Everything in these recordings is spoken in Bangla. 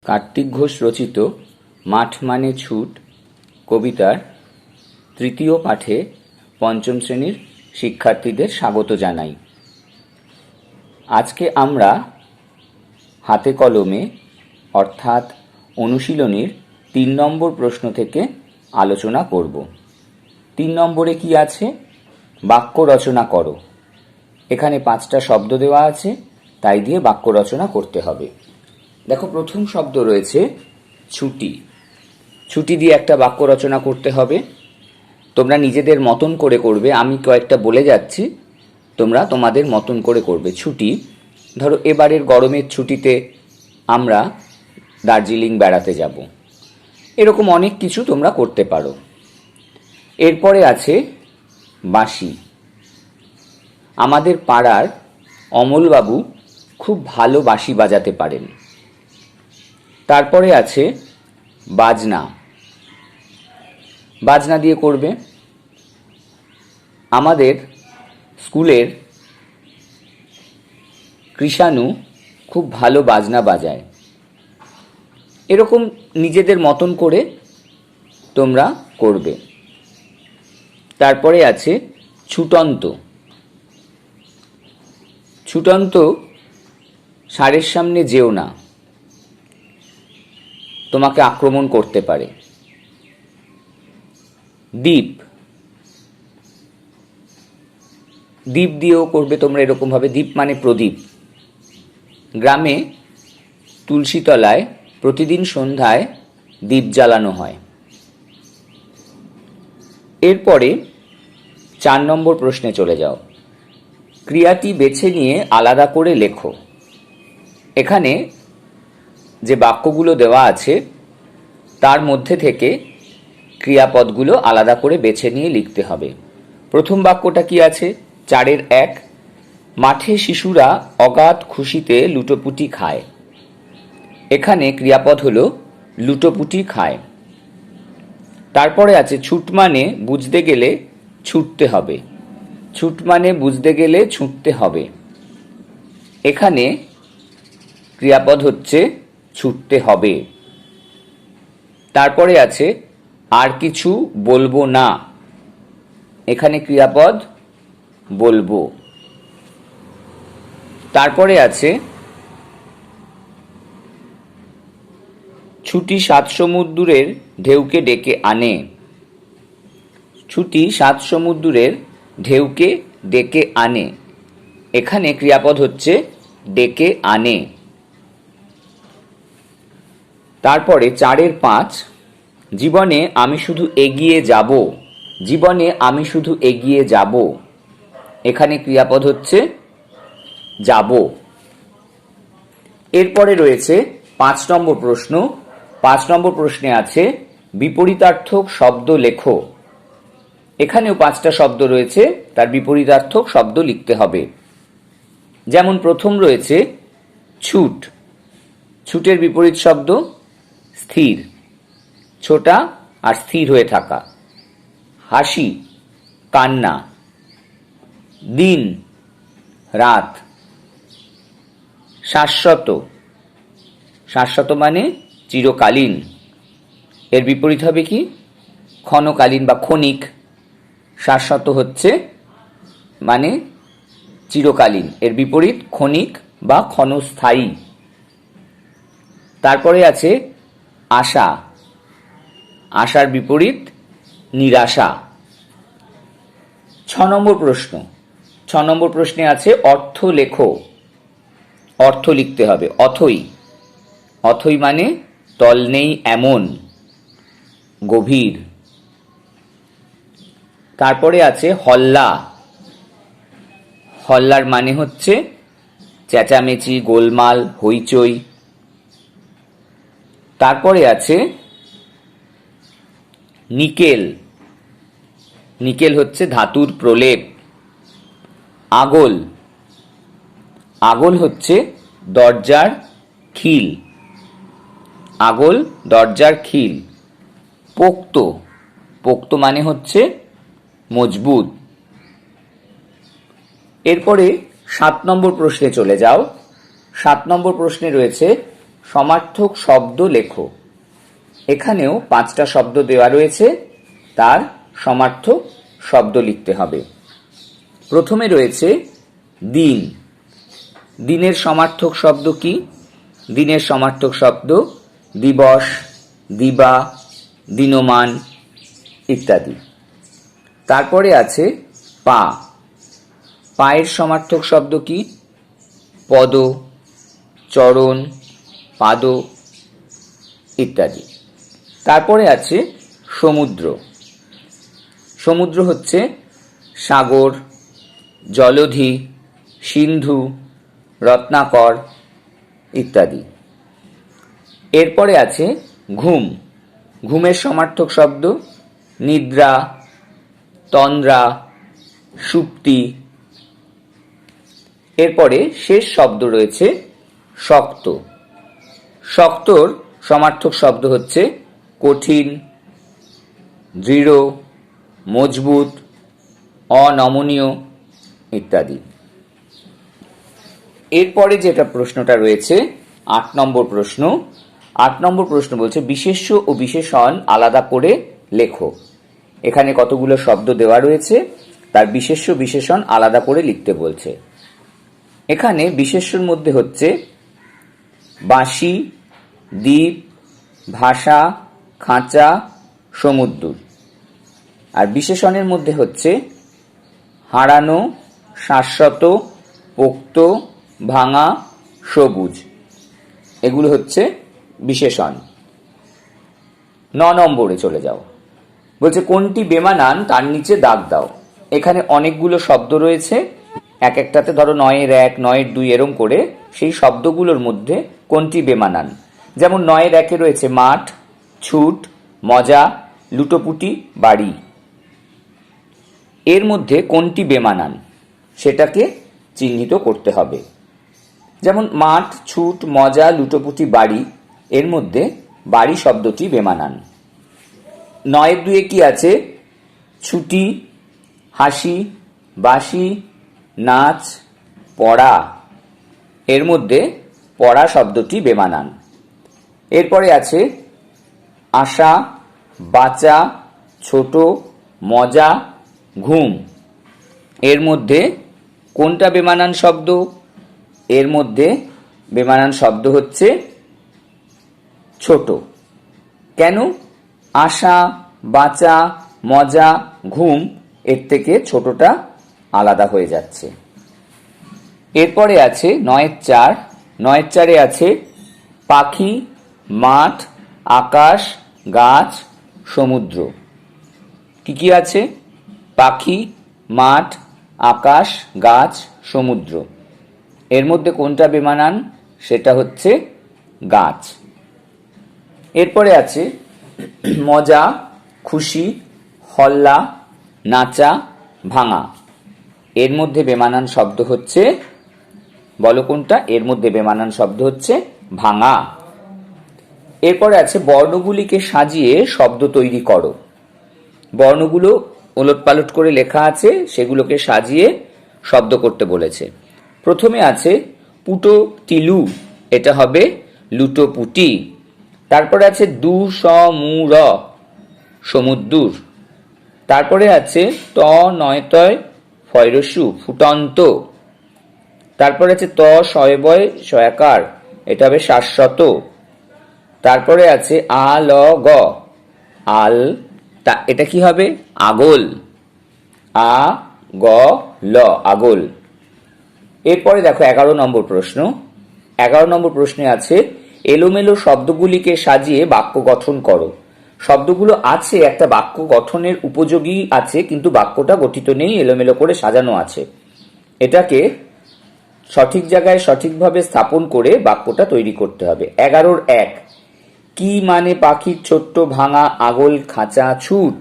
কার্তিক ঘোষ রচিত মাঠ মানে ছুট কবিতার তৃতীয় পাঠে পঞ্চম শ্রেণীর শিক্ষার্থীদের স্বাগত জানাই। আজকে আমরা হাতে কলমে অর্থাৎ অনুশীলনীর ৩ নম্বর প্রশ্ন থেকে আলোচনা করব। ৩ নম্বরে কি আছে? বাক্য রচনা করো। এখানে 5টা শব্দ দেওয়া আছে, তাই দিয়ে বাক্য রচনা করতে হবে। দেখো, প্রথম শব্দ রয়েছে ছুটি। ছুটি দিয়ে একটা বাক্য রচনা করতে হবে। তোমরা নিজেদের মতন করে করবে, আমি কয়েকটা বলে যাচ্ছি, তোমরা তোমাদের মতন করে করবে। ছুটি, ধরো এবারের গরমের ছুটিতে আমরা দার্জিলিং বেড়াতে যাব, এরকম অনেক কিছু তোমরা করতে পারো। এরপরে আছে বাঁশি। আমাদের পাড়ার অমলবাবু খুব ভালো বাঁশি বাজাতে পারেন। তারপরে আছে বাজনা। বাজনা দিয়ে করবে। আমাদের স্কুলের কৃষাণু খুব ভালো বাজনা বাজায়। এরকম নিজেদের মতন করে তোমরা করবে। তারপরে আছে ছুটন্ত। ছুটন্ত, ষাঁড়ের সামনে যেও না, তোমাকে আক্রমণ করতে পারে। দ্বীপ। দ্বীপ দিয়েও করবে তোমরা এরকম ভাবে। দ্বীপ মানে প্রদীপ। গ্রামে তুলসী তলায় প্রতিদিন সন্ধ্যায় দ্বীপ জ্বালানো হয়। এরপরে 4 নম্বর প্রশ্নে চলে যাও। ক্রিয়াটি বেছে নিয়ে আলাদা করে লেখো। এখানে যে বাক্যগুলো দেওয়া আছে তার মধ্যে থেকে ক্রিয়াপদগুলো আলাদা করে বেছে নিয়ে লিখতে হবে। প্রথম বাক্যটা কি আছে? 4-এর 1, মাঠে শিশুরা অগাধ খুশিতে লুটোপুটি খায়। এখানে ক্রিয়াপদ হলো লুটোপুটি খায়। তারপরে আছে ছুট মানে বুঝতে গেলে ছুটতে হবে। ছুট মানে বুঝতে গেলে ছুটতে হবে। এখানে ক্রিয়াপদ হচ্ছে ছুটতে হবে। তারপরে আছে আর কিছু বলবো না। এখানে ক্রিয়াপদ বলবো। তারপরে আছে ছুটি 7 সমুদ্রের ঢেউকে ডেকে আনে। ছুটি 7 সমুদ্রের ঢেউকে ডেকে আনে। এখানে ক্রিয়াপদ হচ্ছে ডেকে আনে। তারপরে 4-এর 5, জীবনে আমি শুধু এগিয়ে যাব। জীবনে আমি শুধু এগিয়ে যাব। এখানে ক্রিয়াপদ হচ্ছে যাব। এরপরে রয়েছে 5 নম্বর প্রশ্ন। 5 নম্বর প্রশ্নে আছে বিপরীতার্থক শব্দ লেখো। এখানেও 5টা শব্দ রয়েছে, তার বিপরীতার্থক শব্দ লিখতে হবে। যেমন প্রথম রয়েছে ছুট। ছুটের বিপরীত শব্দ স্থির, ছোটা আর স্থির হয়ে থাকা। হাসি, কান্না। দিন, রাত। শাশ্বত। শাশ্বত মানে চিরকালীন। এর বিপরীত হবে কি? ক্ষণকালীন বা ক্ষণিক। শাশ্বত হচ্ছে মানে চিরকালীন, এর বিপরীত ক্ষণিক বা ক্ষণস্থায়ী। তারপরে আছে আশা। আশার বিপরীত নিরাশা। 6 নম্বর প্রশ্ন। 6 নম্বর প্রশ্নে আছে অর্থ লেখো। অর্থ লিখতে হবে। অথই। অথই মানে তল নেই এমন, গভীর। তারপরে আছে হল্লা। হল্লার মানে হচ্ছে চেঁচামেচি, গোলমাল, হইচই। তারপরে আছে নিকেল। নিকেল হচ্ছে ধাতুর প্রলেপ। আগল। আগল হচ্ছে দরজার খিল। আগল দরজার খিল। পোক্ত। পোক্ত মানে হচ্ছে মজবুত। এরপরে 7 নম্বর প্রশ্নে চলে যাও। 7 নম্বর প্রশ্নে রয়েছে সমার্থক শব্দ লেখো। এখানেও 5টা শব্দ দেওয়া রয়েছে, তার সমার্থক শব্দ লিখতে হবে। প্রথমে রয়েছে দিন। দিনের সমার্থক শব্দ কি? দিনের সমার্থক শব্দ দিবস, দিবা, দিনমান ইত্যাদি। তারপরে আছে পা। পায়ের সমার্থক শব্দ কি? পদ, চরণ, পাদ ইত্যাদি। তারপরে আছে সমুদ্র। সমুদ্র হচ্ছে সাগর, জলধি, সিন্ধু, রত্নাকর ইত্যাদি। এরপরে আছে ঘুম। ঘুমের সমার্থক শব্দ নিদ্রা, তন্দ্রা, সুপ্তি। এরপরে শেষ শব্দ রয়েছে শক্ত। শক্তর সমার্থক শব্দ হচ্ছে কঠিন, দৃঢ়, মজবুত, অনমনীয় ইত্যাদি। এরপরে যেটা প্রশ্নটা রয়েছে 8 নম্বর প্রশ্ন। 8 নম্বর প্রশ্ন বলছে বিশেষ্য ও বিশেষণ আলাদা করে লেখো। এখানে কতগুলো শব্দ দেওয়া রয়েছে, তার বিশেষ্য বিশেষণ আলাদা করে লিখতে বলছে। এখানে বিশেষ্যর মধ্যে হচ্ছে বাঁশি, দ্বীপ, ভাষা, খাঁচা, সমুদ্র। আর বিশেষণের মধ্যে হচ্ছে হারানো, শাশ্বত, পোক্ত, ভাঙা, সবুজ। এগুলো হচ্ছে বিশেষণ। 9 নম্বরে চলে যাও। বলছে কোনটি বেমানান তার নিচে দাগ দাও। এখানে অনেকগুলো শব্দ রয়েছে, এক একটাতে ধরো 9-এর 1, 9-এর 2 এরম করে সেই শব্দগুলোর মধ্যে কোনটি বেমানান। যেমন 9-এর 1-এ রয়েছে মাঠ, ছুট, মজা, লুটোপুটি, বাড়ি। এর মধ্যে কোনটি বেমানান সেটাকে চিহ্নিত করতে হবে। যেমন মাঠ, ছুট, মজা, লুটোপুটি, বাড়ি, এর মধ্যে বাড়ি শব্দটি বেমানান। 9-এর 2-এ কি আছে? ছুটি, হাসি, বাঁশি, নাচ, পড়া। এর মধ্যে পড়া শব্দটি বেমানান। এরপরে আছে আশা, বাঁচা, ছোট, মজা, ঘুম। এর মধ্যে কোনটা বেমানান শব্দ? এর মধ্যে বেমানান শব্দ হচ্ছে ছোট। কেন? আশা, বাঁচা, মজা, ঘুম এর থেকে ছোটটা আলাদা হয়ে যাচ্ছে। এরপরে আছে 9-এর 4। 9-এর 4-এ আছে পাখি, মাঠ, আকাশ, গাছ, সমুদ্র। কি কি আছে? পাখি, মাঠ, আকাশ, গাছ, সমুদ্র। এর মধ্যে কোনটা বেমানান? সেটা হচ্ছে গাছ। এরপরে আছে মজা, খুশি, হল্লা, নাচা, ভাঙা। এর মধ্যে বেমানান শব্দ হচ্ছে, বলো কোনটা? এর মধ্যে বেমানান শব্দ হচ্ছে ভাঙা। এরপরে আছে বর্ণগুলিকে সাজিয়ে শব্দ তৈরি করো। বর্ণগুলো ওলটপালট করে লেখা আছে, সেগুলোকে সাজিয়ে শব্দ করতে বলেছে। প্রথমে আছে পুটো টিলু, এটা হবে লুটোপুটি। তারপরে আছে দু স মু র, সমুদ্দুর। তারপরে আছে ত নয়তয় ফয়রসু, ফুটন্ত। তারপরে আছে ত শয়বয় শয়াকার, এটা হবে শাশ্বত। তারপরে আছে আ ল গ, আল, এটা কি হবে? আগল। আ গ ল, আগল। এরপরে দেখো 11 নম্বর প্রশ্ন। 11 নম্বর প্রশ্নে আছে এলোমেলো শব্দগুলিকে সাজিয়ে বাক্য গঠন করো। শব্দগুলো আছে, একটা বাক্য গঠনের উপযোগী আছে, কিন্তু বাক্যটা গঠিত নেই, এলোমেলো করে সাজানো আছে। এটাকে সঠিক জায়গায় সঠিকভাবে স্থাপন করে বাক্যটা তৈরি করতে হবে। 11-র 1 কি মানে পাখির ছোট্ট ভাঙা আগল খাঁচা ছুট।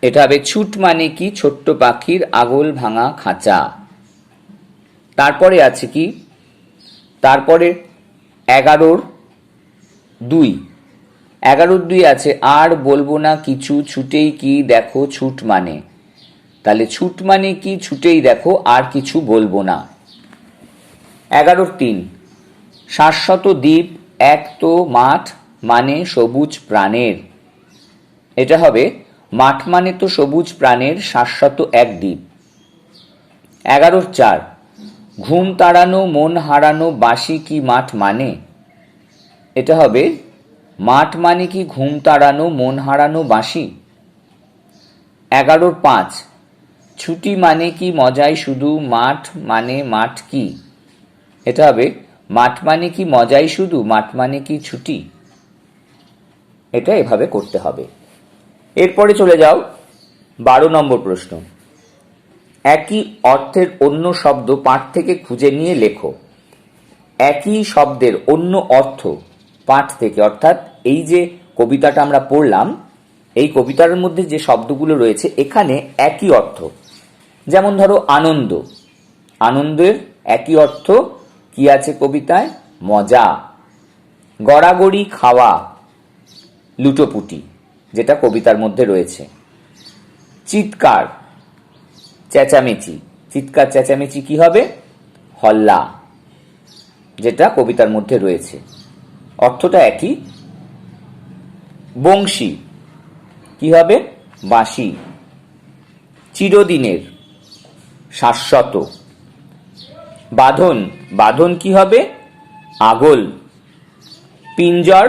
এটা হবে ছুট মানে কি? ছোট্ট পাখির আগল ভাঙা খাঁচা। তারপরে আছে কি? তারপরে 11-র 2। 11-র 2 আছে আর বলবো না কিছু, ছুটেই কি দেখো ছুট মানে। তাহলে ছুট মানে কি? ছুটেই দেখো আর কিছু বলবো না। 11-র 3 শাশ্বত দ্বীপ এক তো মাঠ মানে সবুজ প্রাণের। এটা হবে মাঠ মানে তো সবুজ প্রাণের শাশ্বত এক দ্বীপ। 11-4 ঘুম তাড়ানো মন হারানো বাঁশি কি মাঠ মানে। এটা হবে মাঠ মানে কি ঘুম তাড়ানো মন হারানো বাঁশি। 11-5 ছুটি মানে কি মজাই শুধু মাঠ মানে মাঠ কি। এটা হবে মাঠ মানে কি মজাই শুধু মাঠ মানে কি ছুটি। এটা এভাবে করতে হবে। এরপরে চলে যাও 12 নম্বর প্রশ্ন। একই অর্থের অন্য শব্দ পাঠ থেকে খুঁজে নিয়ে লেখো। একই শব্দের অন্য অর্থ পাঠ থেকে, অর্থাৎ এই যে কবিতাটা আমরা পড়লাম এই কবিতার মধ্যে যে শব্দগুলো রয়েছে এখানে একই অর্থ। যেমন ধরো আনন্দ, আনন্দের একই অর্থ কি আছে কবিতায়, মজা। গড়াগড়ি খাওয়া, লুটোপুটি, যেটা কবিতার মধ্যে রয়েছে। চিৎকার চেঁচামেচি, চিৎকার চেঁচামেচি কি হবে, হল্লা, যেটা কবিতার মধ্যে রয়েছে, অর্থটা একই। বংশী কি হবে, বাঁশি। চিরদিনের, শাশ্বত। বাঁধন, বাঁধন কি হবে, আগল। পিঞ্জর,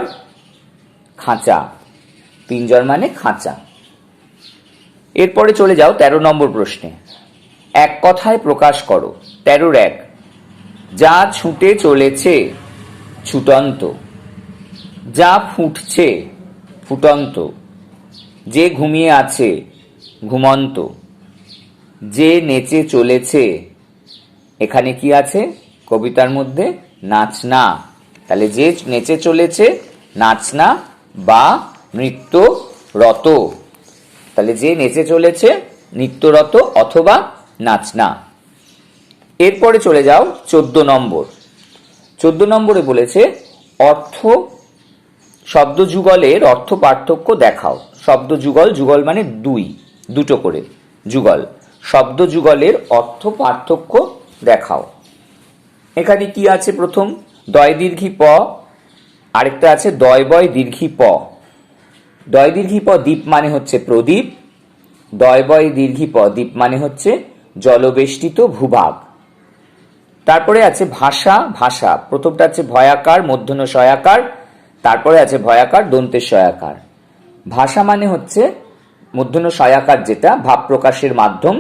খাঁচা, পিঞ্জর মানে খাঁচা। এরপরে চলে যাও 13 নম্বর প্রশ্নে। এক কথায় প্রকাশ করো। 13-1 যা ছুটে চলেছে ছুটন্ত, যা ফুটছে ফুটন্ত, যে ঘুমিয়ে আছে ঘুমন্ত, যে নেচে চলেছে, এখানে কি আছে কবিতার মধ্যে, নাচনা। তাহলে যে নেচে চলেছে নাচনা বা নৃত্যরত, তাহলে যে নেচে চলেছে নৃত্যরত অথবা নাচনা। এরপরে চলে যাও 14 নম্বর। 14 নম্বরে বলেছে অর্থ শব্দ যুগলের অর্থ পার্থক্য দেখাও। শব্দ যুগল, যুগল মানে দুটো করে যুগল, শব্দ যুগলের অর্থ পার্থক্য দেখাও। এখানে কি আছে, প্রথম দয় দীর্ঘী প, আরেকটা আছে দয় বয় দীর্ঘী প। দয় দীর্ঘী প দ্বীপ মানে হচ্ছে প্রদীপ, দয় বয় দীর্ঘী প দ্বীপ মানে হচ্ছে জলবেষ্টিত ভূভাগ। তারপরে আছে ভাষা, ভাষা প্রথমটা আছে ভয়াকার মূর্ধন্য শয়াকার, তারপরে আছে ভয়াকার দন্তের শয়াকার। ভাষা মানে হচ্ছে মূর্ধন্য শয়াকার যেটা ভাব প্রকাশের মাধ্যম,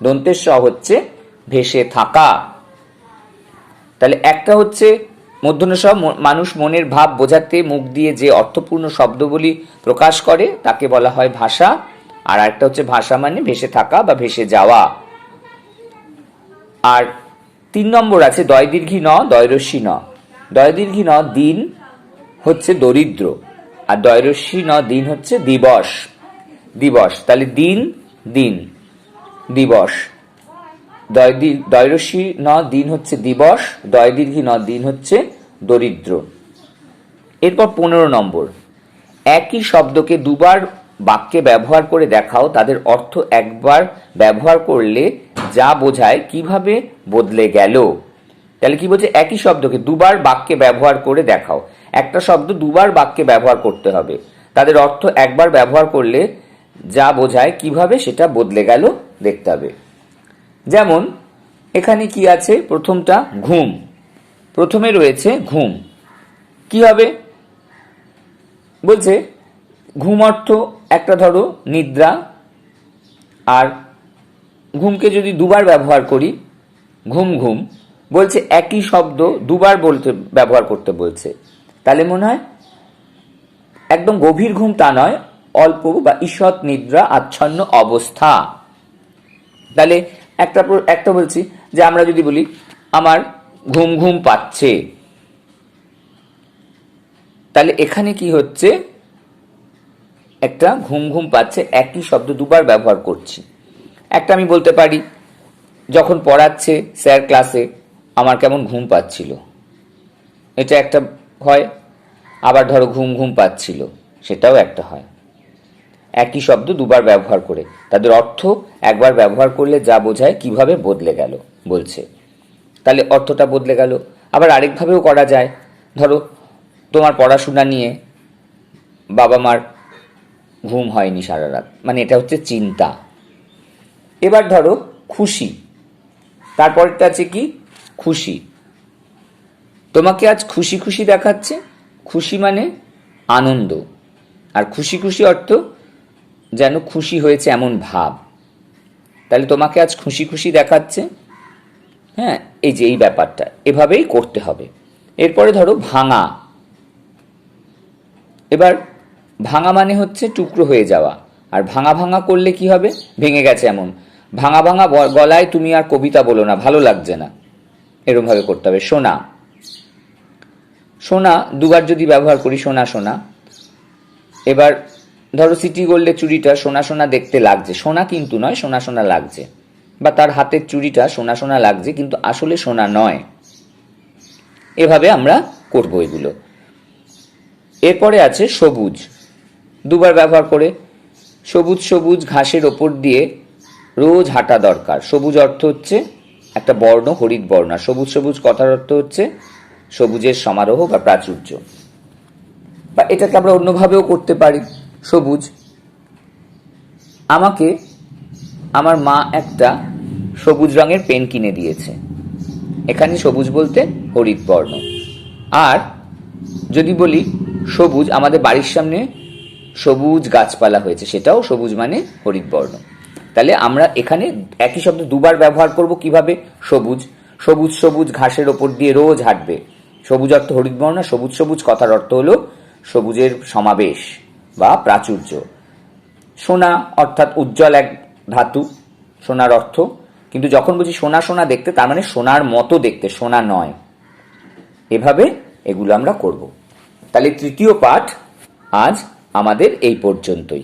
দন্তের স হচ্ছে ভেসে থাকা। তাহলে একটা হচ্ছে মূর্ধন্য স মানুষ মনের ভাব বোঝাতে মুখ দিয়ে যে অর্থপূর্ণ শব্দগুলি প্রকাশ করে তাকে বলা হয় ভাষা, আর একটা হচ্ছে ভাষা মানে ভেসে থাকা বা ভেসে যাওয়া। আর 3 নম্বর আছে দয় দীর্ঘী ন দয়রস্যি ন। দয় দীর্ঘী ন দিন হচ্ছে দরিদ্র, আর দয়রস্যি ন দিন হচ্ছে দিবস, দিবস। তাহলে দিন দিন দিবস, দয়রস্যি ন দিন হচ্ছে দিবস, দয় দীর্ঘী ন দিন হচ্ছে দরিদ্র। এরপর 15 নম্বর। একই শব্দকে দুবার বাক্যে ব্যবহার করে দেখাও, তাদের অর্থ একবার ব্যবহার করলে যা বোঝায় কিভাবে বদলে গেল। তাহলে কি বলছে, একই শব্দকে দুবার বাক্যে ব্যবহার করে দেখাও। একটা শব্দ দুবার বাক্যে ব্যবহার করতে হবে, তাদের অর্থ একবার ব্যবহার করলে যা বোঝায় কিভাবে সেটা বদলে গেল দেখতে হবে। যেমন এখানে কি আছে, প্রথমটা ঘুম, প্রথমে রয়েছে ঘুম, কি হবে বলছে ঘুম অর্থ একটা ধরো নিদ্রা, আর ঘুমকে যদি দুবার ব্যবহার করি ঘুম ঘুম, বলছে একই শব্দ দুবার বলতে ব্যবহার করতে বলছে, তাহলে মনে হয় একদম গভীর ঘুম তা নয়, অল্প বা ঈষৎ নিদ্রা আচ্ছন্ন অবস্থা। তাহলে একটা বলছি যে আমরা যদি বলি আমার ঘুম ঘুম পাচ্ছে, তাহলে এখানে কি হচ্ছে, একটা ঘুম ঘুম পাচ্ছে একই শব্দ দুবার ব্যবহার করছি। একটা আমি বলতে পারি যখন পড়াচ্ছে স্যার ক্লাসে আমার কেমন ঘুম পাচ্ছিল, এটা একটা হয়। আবার ধরো ঘুম ঘুম পাচ্ছিল, সেটাও একটা হয়। একই শব্দ দুবার ব্যবহার করে তাদের অর্থ একবার ব্যবহার করলে যা বোঝায় কিভাবে বদলে গেল বলছে, তাহলে অর্থটা বদলে গেল। আবার আরেকভাবেও করা যায়, ধরো তোমার পড়াশোনা নিয়ে বাবা মার ঘুম হয়নি সারা রাত, মানে এটা হচ্ছে চিন্তা। এবার ধরো খুশি, তারপরটা আছে কি খুশি। তোমাকে আজ খুশি খুশি দেখাচ্ছে, খুশি মানে আনন্দ, আর খুশি খুশি অর্থ যেন খুশি হয়েছে এমন ভাব। তাহলে তোমাকে আজ খুশি খুশি দেখাচ্ছে। হ্যাঁ, এই যে এই ব্যাপারটা এভাবেই করতে হবে। এরপরে ধরো ভাঙা। এবার ভাঙা মানে হচ্ছে টুকরো হয়ে যাওয়া, আর ভাঙা ভাঙা করলে কি হবে, ভেঙে গেছে এমন। ভাঙা ভাঙা গলায় তুমি আর কবিতা বলো না, ভালো লাগছে না, এরকম ভাবে করতে হবে। সোনা, সোনা দুবার যদি ব্যবহার করি, সোনা সোনা। এবার ধরো সিটি গোল্ডের চুড়িটা সোনা সোনা দেখতে লাগছে, সোনা কিন্তু নয়, সোনা সোনা লাগছে, বা তার হাতের চুড়িটা সোনা সোনা লাগছে কিন্তু আসলে সোনা নয়। এভাবে আমরা করব এগুলো। এরপরে আছে সবুজ, দুবার ব্যবহার করে। সবুজ সবুজ ঘাসের ওপর দিয়ে রোজ হাঁটা দরকার। সবুজ অর্থ হচ্ছে একটা বর্ণ, হরিৎ বর্ণ। আর সবুজ সবুজ কথার অর্থ হচ্ছে সবুজের সমারোহ বা প্রাচুর্য, বা এটাকে আমরা অন্যভাবেও করতে পারি। সবুজ, আমাকে আমার মা একটা সবুজ রঙের পেন কিনে দিয়েছে। এখানে সবুজ বলতে হরিৎ বর্ণ। আর যদি বলি সবুজ, আমাদের বাড়ির সামনে সবুজ গাছপালা হয়েছে, সেটাও সবুজ মানে হরিৎ বর্ণ। তাহলে আমরা এখানে একই শব্দ দুবার ব্যবহার করব। কিভাবে? সবুজ, সবুজ সবুজ ঘাসের ওপর দিয়ে রোজ হাঁটবে। সবুজ অর্থ হরিৎ বর্ণ, সবুজ সবুজ কথার অর্থ হলো সবুজের সমাবেশ বা প্রাচুর্য। সোনা অর্থাৎ উজ্জ্বল এক ধাতু, সোনার অর্থ। কিন্তু যখন বুঝি সোনা সোনা দেখতে, তার মানে সোনার মতো দেখতে, সোনা নয়। এভাবে এগুলো আমরা করব। তাহলে তৃতীয় পাঠ আজ আমাদের এই পর্যন্তই।